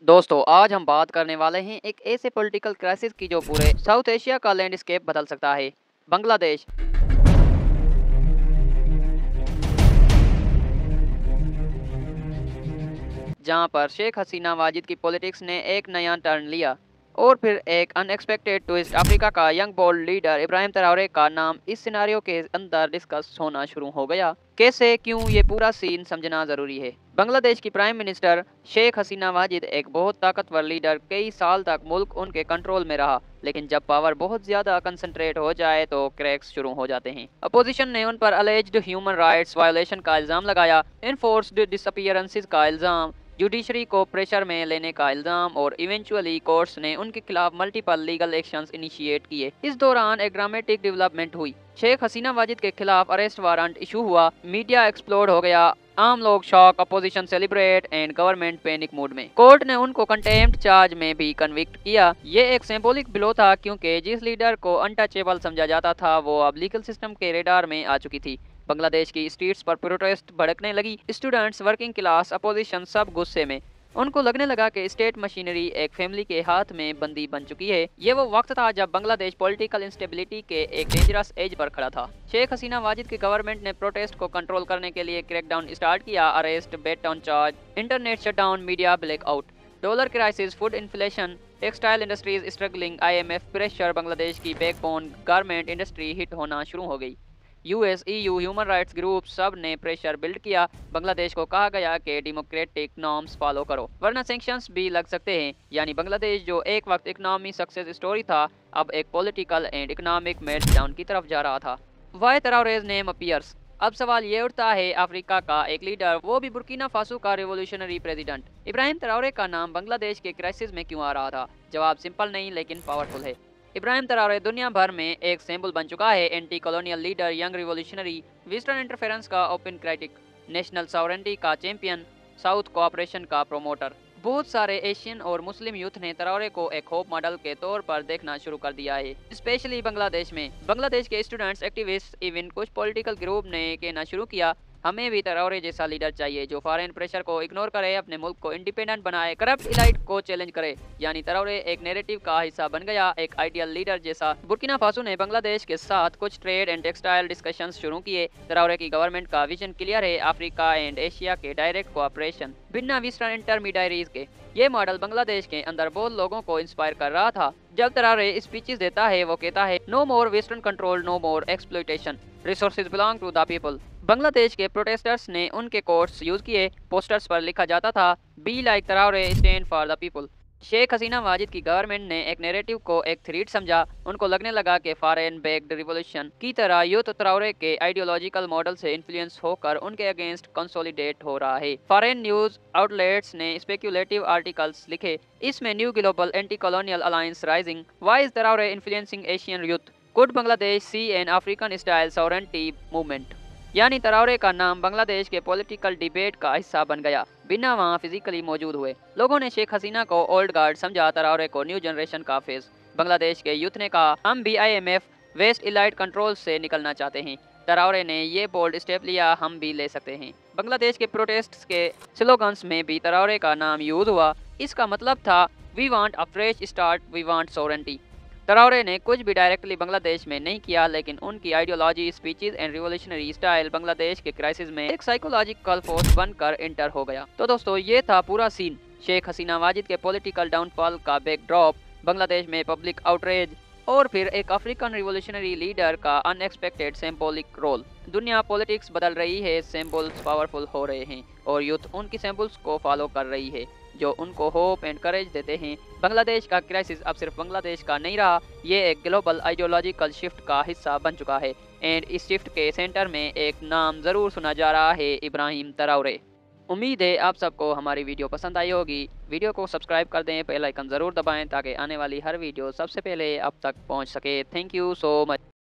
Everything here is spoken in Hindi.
दोस्तों आज हम बात करने वाले हैं एक ऐसे पॉलिटिकल क्राइसिस की जो पूरे साउथ एशिया का लैंडस्केप बदल सकता है। बांग्लादेश। जहां पर शेख हसीना वाजिद की पॉलिटिक्स ने एक नया टर्न लिया और फिर एक अनएक्सपेक्टेड ट्विस्ट, अफ्रीका का young bold leader Ibrahim Traore का नाम इस सिनारियो के अंदर डिस्कस होना शुरू हो गया। कैसे, क्यों, ये पूरा सीन समझना जरूरी है। बांग्लादेश की प्राइम मिनिस्टर शेख हसीना वाजिद एक बहुत ताकतवर लीडर, कई साल तक मुल्क उनके कंट्रोल में रहा, लेकिन जब पावर बहुत ज्यादा कंसंट्रेट हो जाए तो क्रैक्स शुरू हो जाते हैं। अपोजिशन ने उन पर अलेज्ड ह्यूमन राइट्स वायोलेशन का इल्जाम लगाया, इनफोर्स्ड डिसअपीयरेंसेस का इल्जाम, जुडिशरी को प्रेशर में लेने का इल्जाम, और इवेंचुअली कोर्ट्स ने उनके खिलाफ मल्टीपल लीगल एक्शंस इनिशिएट किए। इस दौरान एक ड्रामेटिक डेवलपमेंट हुई। शेख हसीना वाजिद के खिलाफ अरेस्ट वारंट इशू हुआ, मीडिया एक्सप्लोड हो गया, आम लोग shock, opposition celebrate and government panic mood में। कोर्ट ने उनको कंटेम्प्ट चार्ज में भी कन्विक्ट किया। ये एक सिंबॉलिक ब्लो था, क्योंकि जिस लीडर को अनटचेबल समझा जाता था वो अब लीगल सिस्टम के रेडार में आ चुकी थी। बांग्लादेश की स्ट्रीट्स पर प्रोटेस्ट भड़कने लगी। स्टूडेंट्स, वर्किंग क्लास, अपोजिशन सब गुस्से में। उनको लगने लगा कि स्टेट मशीनरी एक फैमिली के हाथ में बंदी बन चुकी है। ये वो वक्त था जब बांग्लादेश पॉलिटिकल इंस्टेबिलिटी के एक डेंजरस एज पर खड़ा था। शेख हसीना वाजिद की गवर्नमेंट ने प्रोटेस्ट को कंट्रोल करने के लिए क्रैकडाउन स्टार्ट किया। Arrest, bet on charge, internet shutdown, media blackout, dollar crisis, food inflation, textile industries struggling, IMF pressure, Bangladesh की बैकबोन गारमेंट इंडस्ट्री हिट होना शुरू हो गई। US, EU, human rights group सब ने प्रेशर बिल्ड किया। बांग्लादेश को कहा गया कि डेमोक्रेटिक नॉर्म्स फॉलो करो वरना सैंक्शंस भी लग सकते हैं। यानी बांग्लादेश जो एक वक्त इकोनॉमी सक्सेस स्टोरी था, अब एक पॉलिटिकल एंड इकोनॉमिक मेल्टडाउन की तरफ जा रहा था। Why Traore's name appears. अब सवाल ये उठता है, अफ्रीका का एक लीडर, वो भी बुर्किना फासो का रिवोल्यूशनरी प्रेसिडेंट, इब्राहिम ट्राओरे का नाम बांग्लादेश के क्राइसिस में क्यों आ रहा था? जवाब सिंपल नहीं लेकिन पावरफुल है। इब्राहिम ट्राओरे दुनिया भर में एक सिंबल बन चुका है। Anti colonial leader, young revolutionary, western interference का ओपन क्रिटिक, नेशनल सॉवरेंटी का चैंपियन, साउथ कोऑपरेशन का प्रोमोटर। बहुत सारे एशियन और मुस्लिम यूथ ने ट्राओरे को एक होप मॉडल के तौर पर देखना शुरू कर दिया है, स्पेशली बांग्लादेश में। बांग्लादेश के स्टूडेंट्स, एक्टिविस्ट, इवन कुछ पॉलिटिकल ग्रुप ने कहना शुरू किया, हमें भी ट्राओरे जैसा लीडर चाहिए जो फॉरेन प्रेशर को इग्नोर करे, अपने मुल्क को इंडिपेंडेंट बनाए, करप्ट इलाइट को चैलेंज करे। यानी ट्राओरे एक नैरेटिव का हिस्सा बन गया, एक आइडियल लीडर जैसा। बुर्किना फासो ने बांग्लादेश के साथ कुछ ट्रेड एंड टेक्सटाइल डिस्कशंस शुरू किए। ट्राओरे की गवर्नमेंट का विजन क्लियर है, अफ्रीका एंड एशिया के डायरेक्ट कोऑपरेशन बिना वेस्टर्न इंटरमीडियरीज के। ये मॉडल बांग्लादेश के अंदर बहुत लोगों को इंस्पायर कर रहा था। जब ट्राओरे स्पीचेस देता है वो कहता है, no more western control, no more exploitation, resources belong to the people. Bangladesh के प्रोटेस्टर्स ने उनके कोट्स यूज किए। पोस्टर्स पर लिखा जाता था, be like Traore, stand for the people. Sheikh Hasina Wajed की गवर्नमेंट ने एक नैरेटिव को एक थ्रेट समझा। उनको लगने लगा कि फॉरेन बेस्ड रिवॉल्यूशन की तरह यूथ ट्राओरे के आइडियोलॉजिकल मॉडल से इन्फ्लुएंस होकर उनके अगेंस्ट कंसोलिडेट हो रहा है। फॉरेन न्यूज आउटलेट्स ने स्पेक्युलेटिव आर्टिकल्स लिखे, इसमें new global anti colonial alliance rising, why is Traore influencing Asian youth, could Bangladesh see an African style sovereignty movement. यानी ट्राओरे का नाम बांग्लादेश के पॉलिटिकल डिबेट का हिस्सा बन गया, बिना वहां फिजिकली मौजूद हुए। लोगों ने शेख हसीना को ओल्ड गार्ड समझा, ट्राओरे को न्यू जनरेशन का फेस। बांग्लादेश के यूथ ने कहा, हम भी IMF वेस्ट इलाइट कंट्रोल से निकलना चाहते हैं। ट्राओरे ने ये बोल्ड स्टेप लिया, हम भी ले सकते हैं। बांग्लादेश के प्रोटेस्ट्स के स्लोगन्स में भी ट्राओरे का नाम यूज हुआ। इसका मतलब था, we want a fresh start, we want sovereignty. Traore ने कुछ भी डायरेक्टली बांग्लादेश में नहीं किया, लेकिन उनकी ideology, speeches and revolutionary style Bangladesh के क्राइसिस में एक साइकोलॉजिकल फोर्स बनकर एंटर हो गया। तो दोस्तों ये था पूरा सीन, शेख हसीना वाजिद के पॉलिटिकल डाउनफॉल का बैकड्रॉप, बांग्लादेश में पब्लिक आउटरेज, और फिर एक अफ्रीकन रिवॉल्यूशनरी लीडर का अनएक्सपेक्टेड सिंबॉलिक रोल। दुनिया पॉलिटिक्स बदल रही है, सिंबल्स पावरफुल हो रहे हैं और यूथ उनकी सिंबल्स को फॉलो कर रही है जो उनको होप एंड करेज देते हैं। बांग्लादेश का क्राइसिस अब सिर्फ बांग्लादेश का नहीं रहा, ये एक ग्लोबल आइडियोलॉजिकल शिफ्ट का हिस्सा बन चुका है। एंड इस शिफ्ट के सेंटर में एक नाम जरूर सुना जा रहा है, इब्राहिम ट्राओरे। उम्मीद है आप सबको हमारी वीडियो पसंद आई होगी। वीडियो को सब्सक्राइब कर दें, बेल आइकन जरूर दबाएं ताकि आने वाली हर वीडियो सबसे पहले आप तक पहुंच सके। Thank you so much.